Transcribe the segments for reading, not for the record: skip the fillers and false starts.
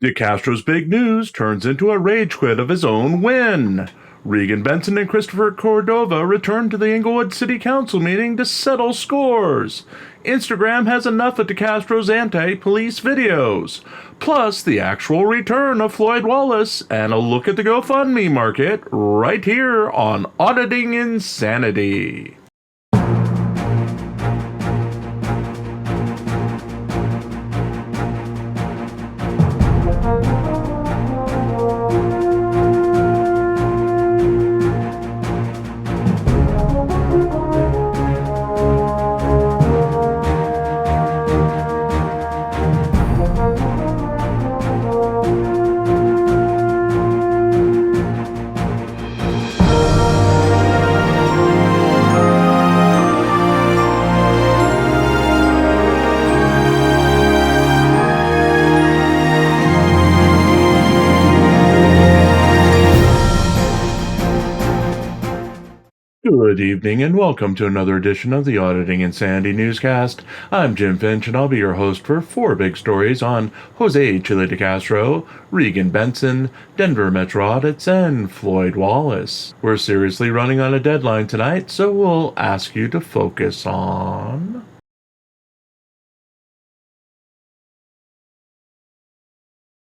DeCastro's big news turns into a rage quit of his own win. Regan Benson and Christopher Cordova return to the Inglewood City Council meeting to settle scores. Instagram has enough of DeCastro's anti-police videos. Plus, the actual return of Floyd Wallace and a look at the GoFundMe market right here on Auditing Insanity. Good evening and welcome to another edition of the Auditing Insanity Newscast. I'm Jim Finch and I'll be your host for four big stories on Jose Chile DeCastro, Regan Benson, Denver Metro audits, and Floyd Wallace. We're seriously running on a deadline tonight, so we'll ask you to focus on...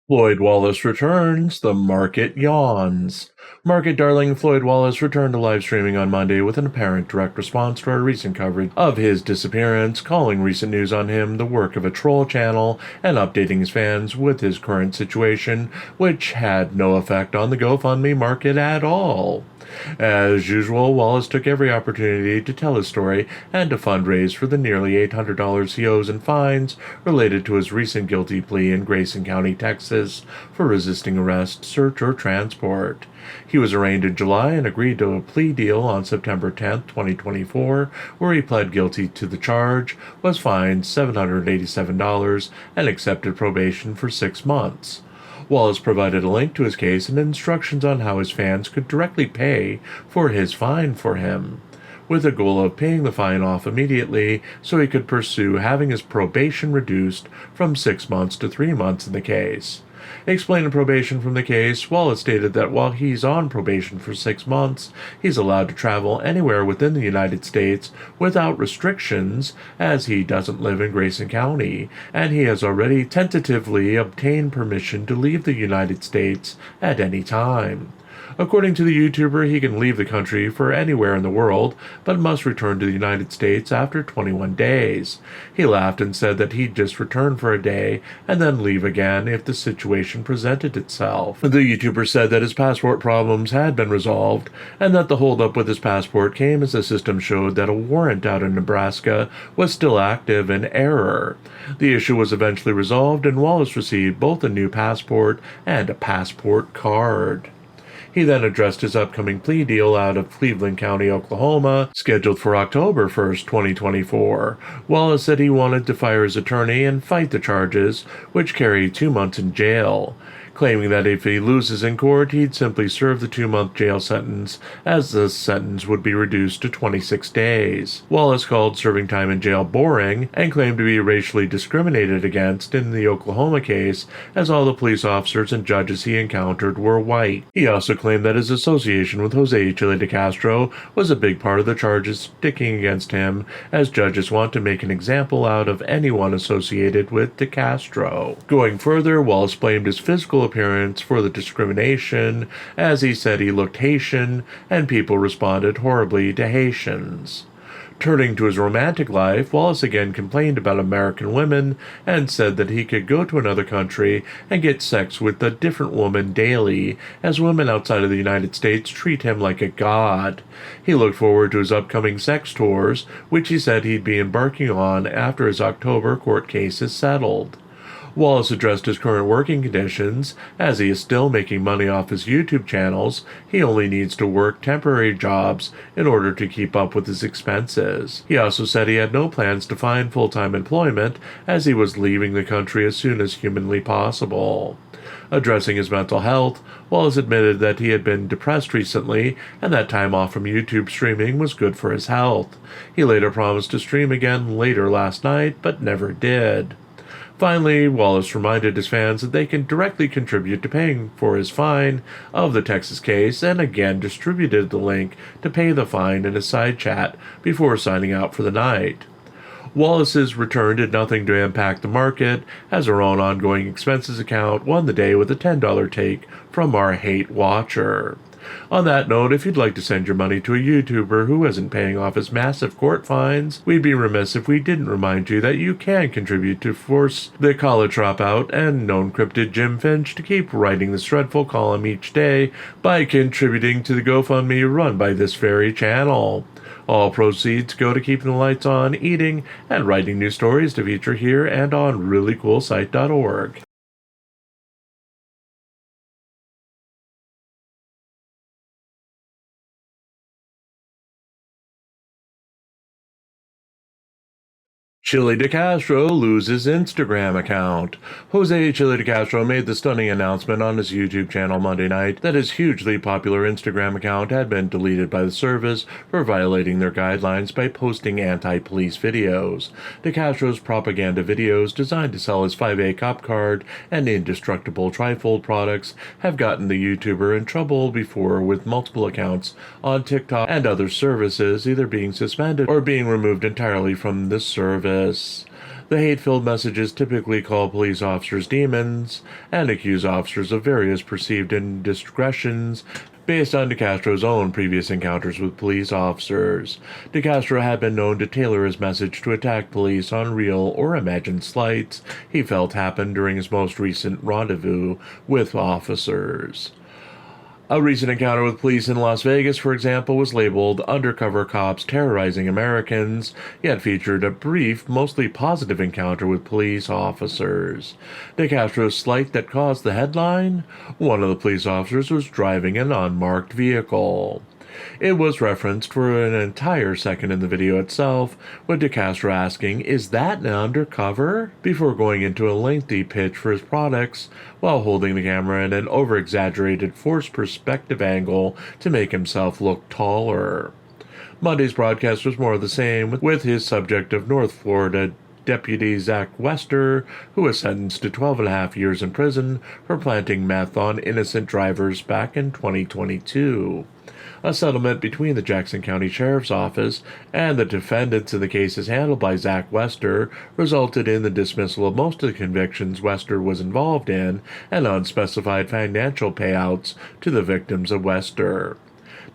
Floyd Wallace returns, the market yawns. Market darling Floyd Wallace returned to live streaming on Monday with an apparent direct response to our recent coverage of his disappearance, calling recent news on him the work of a troll channel and updating his fans with his current situation, which had no effect on the GoFundMe market at all. As usual, Wallace took every opportunity to tell his story and to fundraise for the nearly $800 he owes in fines related to his recent guilty plea in Grayson County, Texas, for resisting arrest, search, or transport. He was arraigned in July and agreed to a plea deal on September 10, 2024, where he pled guilty to the charge, was fined $787, and accepted probation for 6 months. Wallace provided a link to his case and instructions on how his fans could directly pay for his fine for him, with the goal of paying the fine off immediately so he could pursue having his probation reduced from 6 months to 3 months in the case. Explaining probation from the case, Wallace stated that while he's on probation for 6 months, he's allowed to travel anywhere within the United States without restrictions, as he doesn't live in Grayson County, and he has already tentatively obtained permission to leave the United States at any time. According to the YouTuber, he can leave the country for anywhere in the world, but must return to the United States after 21 days. He laughed and said that he'd just return for a day and then leave again if the situation presented itself. The YouTuber said that his passport problems had been resolved, and that the holdup with his passport came as the system showed that a warrant out in Nebraska was still active in error. The issue was eventually resolved, and Wallace received both a new passport and a passport card. He then addressed his upcoming plea deal out of Cleveland County, Oklahoma, scheduled for October 1st, 2024. Wallace said he wanted to fire his attorney and fight the charges, which carry 2 months in jail, claiming that if he loses in court, he'd simply serve the 2-month jail sentence, as the sentence would be reduced to 26 days. Wallace called serving time in jail boring and claimed to be racially discriminated against in the Oklahoma case, as all the police officers and judges he encountered were white. He also claimed that his association with Jose Chile DeCastro was a big part of the charges sticking against him, as judges want to make an example out of anyone associated with DeCastro. Going further, Wallace blamed his physical appearance for the discrimination, as he said he looked Haitian, and people responded horribly to Haitians. Turning to his romantic life, Wallace again complained about American women and said that he could go to another country and get sex with a different woman daily, as women outside of the United States treat him like a god. He looked forward to his upcoming sex tours, which he said he'd be embarking on after his October court case is settled. Wallace addressed his current working conditions, as he is still making money off his YouTube channels. He only needs to work temporary jobs in order to keep up with his expenses. He also said he had no plans to find full-time employment, as he was leaving the country as soon as humanly possible. Addressing his mental health, Wallace admitted that he had been depressed recently and that time off from YouTube streaming was good for his health. He later promised to stream again later last night, but never did. Finally, Wallace reminded his fans that they can directly contribute to paying for his fine of the Texas case, and again distributed the link to pay the fine in a side chat before signing out for the night. Wallace's return did nothing to impact the market, as our own ongoing expenses account won the day with a $10 take from our hate watcher. On that note, if you'd like to send your money to a YouTuber who isn't paying off his massive court fines, we'd be remiss if we didn't remind you that you can contribute to force the college dropout and known cryptid Jim Finch to keep writing this dreadful column each day by contributing to the GoFundMe run by this very channel. All proceeds go to keeping the lights on, eating, and writing new stories to feature here and on ReallyCoolSite.org. Chili DeCastro loses Instagram account. Jose Chili DeCastro made the stunning announcement on his YouTube channel Monday night that his hugely popular Instagram account had been deleted by the service for violating their guidelines by posting anti-police videos. DeCastro's propaganda videos, designed to sell his 5A cop card and indestructible trifold products, have gotten the YouTuber in trouble before, with multiple accounts on TikTok and other services either being suspended or being removed entirely from this service. The hate-filled messages typically call police officers demons and accuse officers of various perceived indiscretions based on DeCastro's own previous encounters with police officers. DeCastro had been known to tailor his message to attack police on real or imagined slights he felt happened during his most recent rendezvous with officers. A recent encounter with police in Las Vegas, for example, was labeled "Undercover Cops Terrorizing Americans," yet featured a brief, mostly positive encounter with police officers. DeCastro's slight that caused the headline? One of the police officers was driving an unmarked vehicle. It was referenced for an entire second in the video itself, with DeCastro asking, "Is that an undercover?" before going into a lengthy pitch for his products, while holding the camera in an over-exaggerated forced perspective angle to make himself look taller. Monday's broadcast was more of the same, with his subject of North Florida Deputy Zach Wester, who was sentenced to 12.5 years in prison for planting meth on innocent drivers back in 2022. A settlement between the Jackson County Sheriff's Office and the defendants in the cases handled by Zach Wester resulted in the dismissal of most of the convictions Wester was involved in and unspecified financial payouts to the victims of Wester.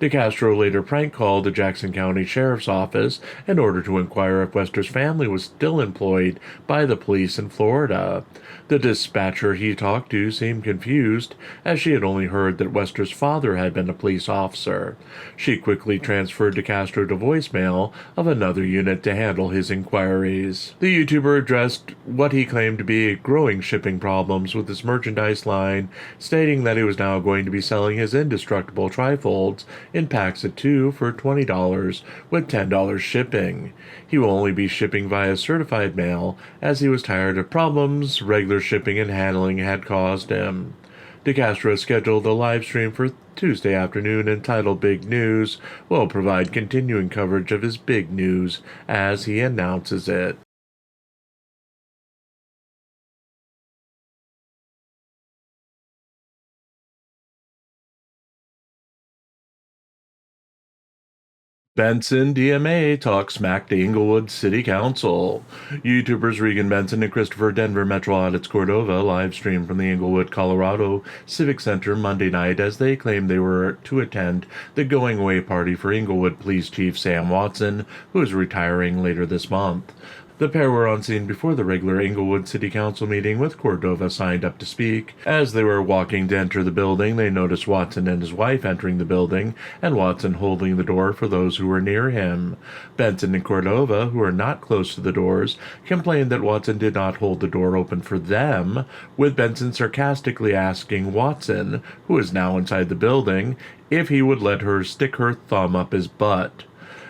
DeCastro later prank called the Jackson County Sheriff's Office in order to inquire if Wester's family was still employed by the police in Florida. The dispatcher he talked to seemed confused, as she had only heard that Wester's father had been a police officer. She quickly transferred DeCastro to voicemail of another unit to handle his inquiries. The YouTuber addressed what he claimed to be growing shipping problems with his merchandise line, stating that he was now going to be selling his indestructible trifolds in packs of 2 for $20 with $10 shipping. He will only be shipping via certified mail, as he was tired of problems regular shipping and handling had caused him. DeCastro scheduled a live stream for Tuesday afternoon entitled Big News. Will provide continuing coverage of his big news as he announces it. Benson DMA talks smack to Inglewood City Council. YouTubers Regan Benson and Christopher Denver Metro Audits Cordova live streamed from the Inglewood, Colorado Civic Center Monday night as they claimed they were to attend the going away party for Inglewood Police Chief Sam Watson, who is retiring later this month. The pair were on scene before the regular Inglewood City Council meeting, with Cordova signed up to speak. As they were walking to enter the building, they noticed Watson and his wife entering the building, and Watson holding the door for those who were near him. Benson and Cordova, who are not close to the doors, complained that Watson did not hold the door open for them, with Benson sarcastically asking Watson, who is now inside the building, if he would let her stick her thumb up his butt.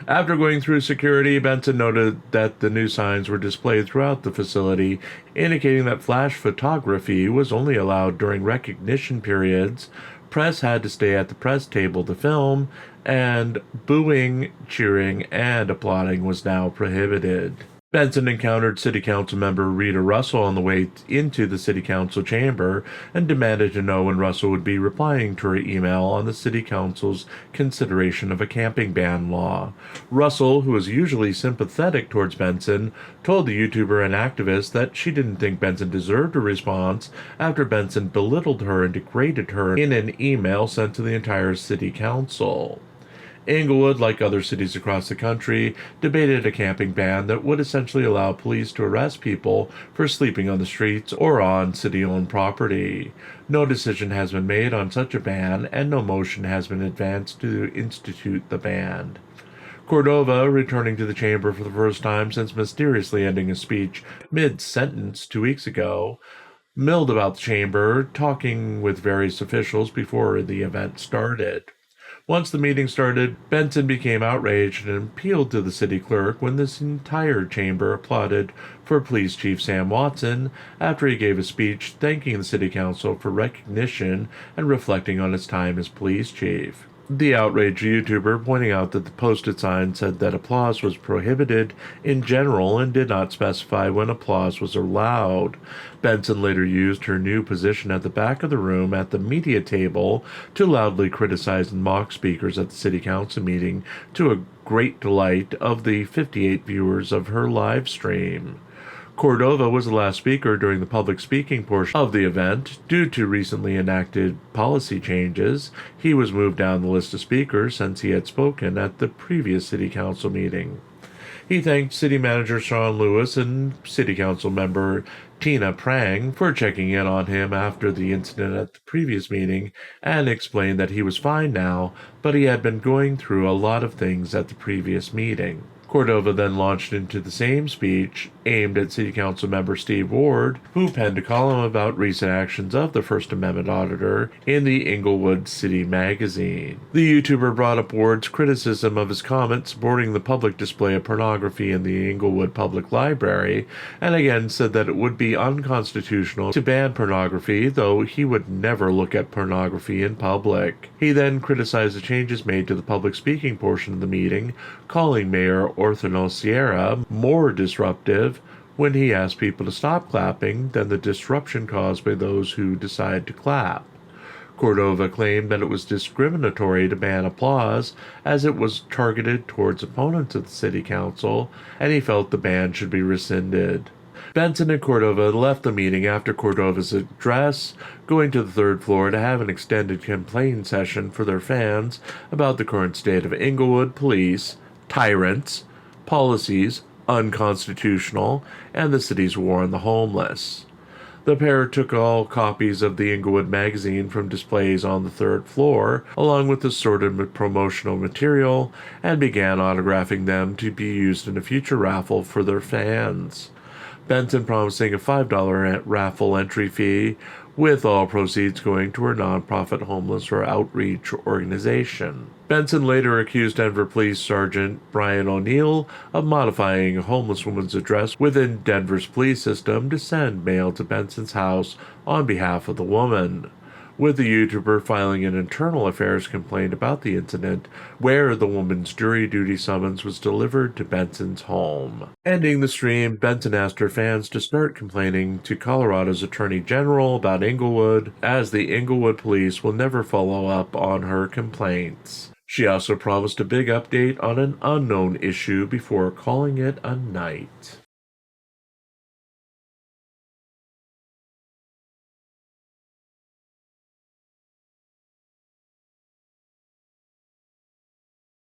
After going through security, Benson noted that the new signs were displayed throughout the facility, indicating that flash photography was only allowed during recognition periods, press had to stay at the press table to film, and booing, cheering, and applauding was now prohibited. Benson encountered City Council member Rita Russell on the way into the City Council chamber and demanded to know when Russell would be replying to her email on the City Council's consideration of a camping ban law. Russell, who was usually sympathetic towards Benson, told the YouTuber and activist that she didn't think Benson deserved a response after Benson belittled her and degraded her in an email sent to the entire City Council. Inglewood, like other cities across the country, debated a camping ban that would essentially allow police to arrest people for sleeping on the streets or on city-owned property. No decision has been made on such a ban, and no motion has been advanced to institute the ban. Cordova, returning to the chamber for the first time since mysteriously ending a speech mid-sentence 2 weeks ago, milled about the chamber, talking with various officials before the event started. Once the meeting started, Benson became outraged and appealed to the city clerk when this entire chamber applauded for Police Chief Sam Watson after he gave a speech thanking the city council for recognition and reflecting on his time as police chief. The outraged YouTuber pointing out that the posted sign said that applause was prohibited in general and did not specify when applause was allowed. Benson later used her new position at the back of the room at the media table to loudly criticize and mock speakers at the city council meeting, to a great delight of the 58 viewers of her live stream. Cordova was the last speaker during the public speaking portion of the event. Due to recently enacted policy changes, he was moved down the list of speakers since he had spoken at the previous city council meeting. He thanked City Manager Sean Lewis and City Council member Tina Prang for checking in on him after the incident at the previous meeting and explained that he was fine now, but he had been going through a lot of things at the previous meeting. Cordova then launched into the same speech aimed at City Council member Steve Ward, who penned a column about recent actions of the First Amendment auditor in the Inglewood City magazine. The YouTuber brought up Ward's criticism of his comment supporting the public display of pornography in the Inglewood Public Library, and again said that it would be unconstitutional to ban pornography, though he would never look at pornography in public. He then criticized the changes made to the public speaking portion of the meeting, calling Mayor Orthano Sierra more disruptive when he asked people to stop clapping than the disruption caused by those who decide to clap. Cordova claimed that it was discriminatory to ban applause as it was targeted towards opponents of the city council, and he felt the ban should be rescinded. Benson and Cordova left the meeting after Cordova's address, going to the third floor to have an extended complaint session for their fans about the current state of Inglewood police, tyrants, policies, unconstitutional, and the city's war on the homeless. The pair took all copies of the Inglewood magazine from displays on the third floor, along with assorted promotional material, and began autographing them to be used in a future raffle for their fans. Benson promising a $5 raffle entry fee, with all proceeds going to her nonprofit homeless or outreach organization. Benson later accused Denver Police Sergeant Brian O'Neill of modifying a homeless woman's address within Denver's police system to send mail to Benson's house on behalf of the woman, with the YouTuber filing an internal affairs complaint about the incident, where the woman's jury duty summons was delivered to Benson's home. Ending the stream, Benson asked her fans to start complaining to Colorado's Attorney General about Inglewood, as the Inglewood police will never follow up on her complaints. She also promised a big update on an unknown issue before calling it a night.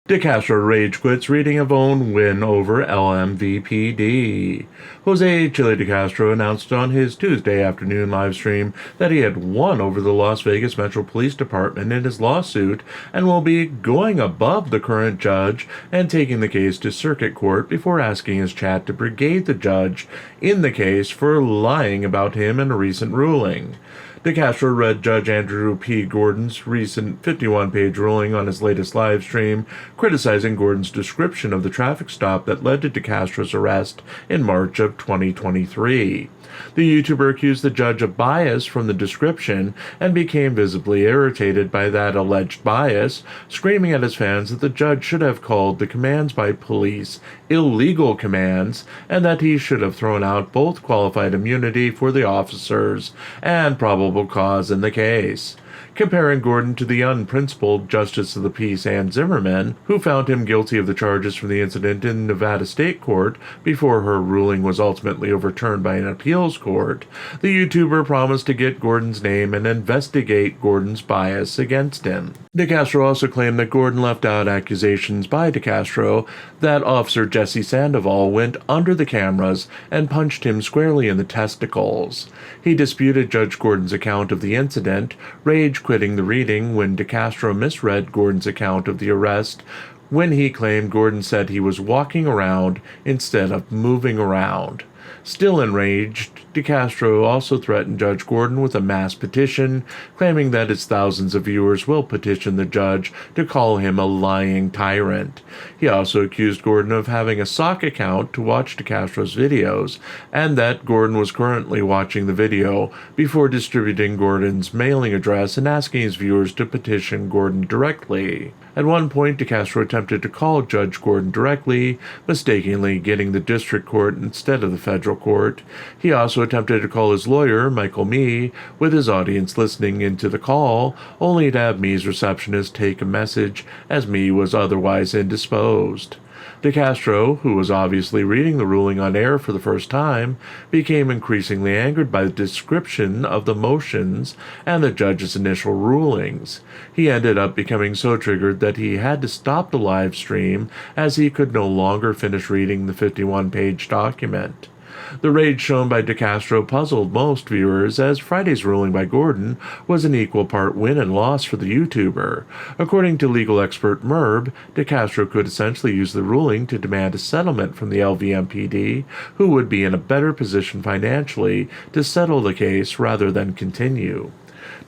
DeCastro rage quits reading of own win over LMVPD. Jose Chile DeCastro announced on his Tuesday afternoon livestream that he had won over the Las Vegas Metro Police Department in his lawsuit and will be going above the current judge and taking the case to circuit court before asking his chat to brigade the judge in the case for lying about him in a recent ruling. DeCastro read Judge Andrew P. Gordon's recent 51-page ruling on his latest live stream, criticizing Gordon's description of the traffic stop that led to DeCastro's arrest in March of 2023. The YouTuber accused the judge of bias from the description and became visibly irritated by that alleged bias, screaming at his fans that the judge should have called the commands by police illegal commands and that he should have thrown out both qualified immunity for the officers and probable cause in the case, comparing Gordon to the unprincipled Justice of the Peace Ann Zimmerman, who found him guilty of the charges from the incident in Nevada State Court before her ruling was ultimately overturned by an appeals court. The YouTuber promised to get Gordon's name and investigate Gordon's bias against him. DeCastro also claimed that Gordon left out accusations by DeCastro that Officer Jesse Sandoval went under the cameras and punched him squarely in the testicles. He disputed Judge Gordon's account of the incident, rage quitting the reading when DeCastro misread Gordon's account of the arrest when he claimed Gordon said he was walking around instead of moving around. Still enraged, DeCastro also threatened Judge Gordon with a mass petition, claiming that his thousands of viewers will petition the judge to call him a lying tyrant. He also accused Gordon of having a sock account to watch DeCastro's videos, and that Gordon was currently watching the video before distributing Gordon's mailing address and asking his viewers to petition Gordon directly. At one point, DeCastro attempted to call Judge Gordon directly, mistakenly getting the district court instead of the federal court. He also attempted to call his lawyer, Michael Mee, with his audience listening into the call, only to have Mee's receptionist take a message as Mee was otherwise indisposed. DeCastro, who was obviously reading the ruling on air for the first time, became increasingly angered by the description of the motions and the judge's initial rulings. He ended up becoming so triggered that he had to stop the live stream as he could no longer finish reading the 51-page document. The rage shown by DeCastro puzzled most viewers, as Friday's ruling by Gordon was an equal part win and loss for the YouTuber. According to legal expert Merb, DeCastro could essentially use the ruling to demand a settlement from the LVMPD, who would be in a better position financially to settle the case rather than continue.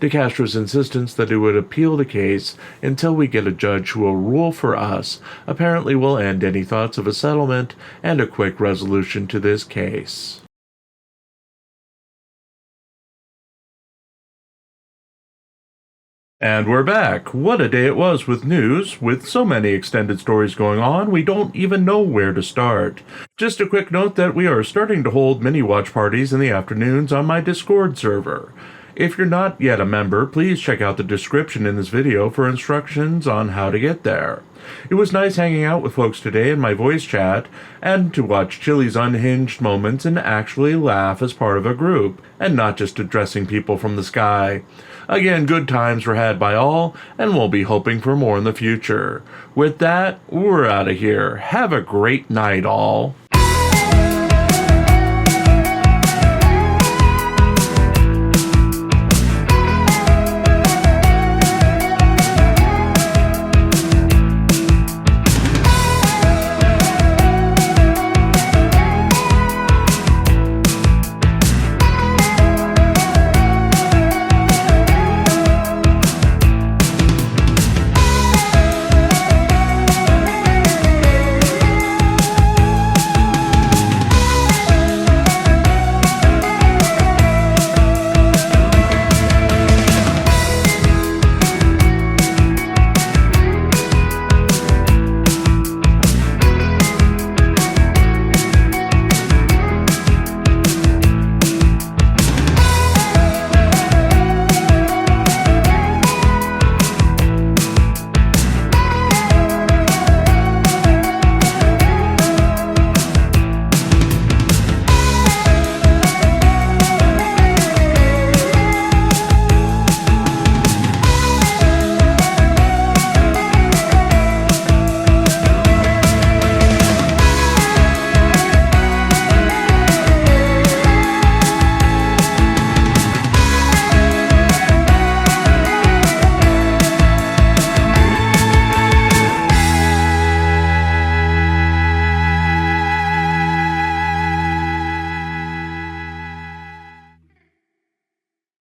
DeCastro's insistence that he would appeal the case until we get a judge who will rule for us apparently will end any thoughts of a settlement and a quick resolution to this case. And we're back. What a day it was with news. With so many extended stories going on, we don't even know where to start. Just a quick note that we are starting to hold mini watch parties in the afternoons on my Discord server. If you're not yet a member, please check out the description in this video for instructions on how to get there. It was nice hanging out with folks today in my voice chat, and to watch Chili's unhinged moments and actually laugh as part of a group, and not just addressing people from the sky. Again, good times were had by all, and we'll be hoping for more in the future. With that, we're out of here. Have a great night, all.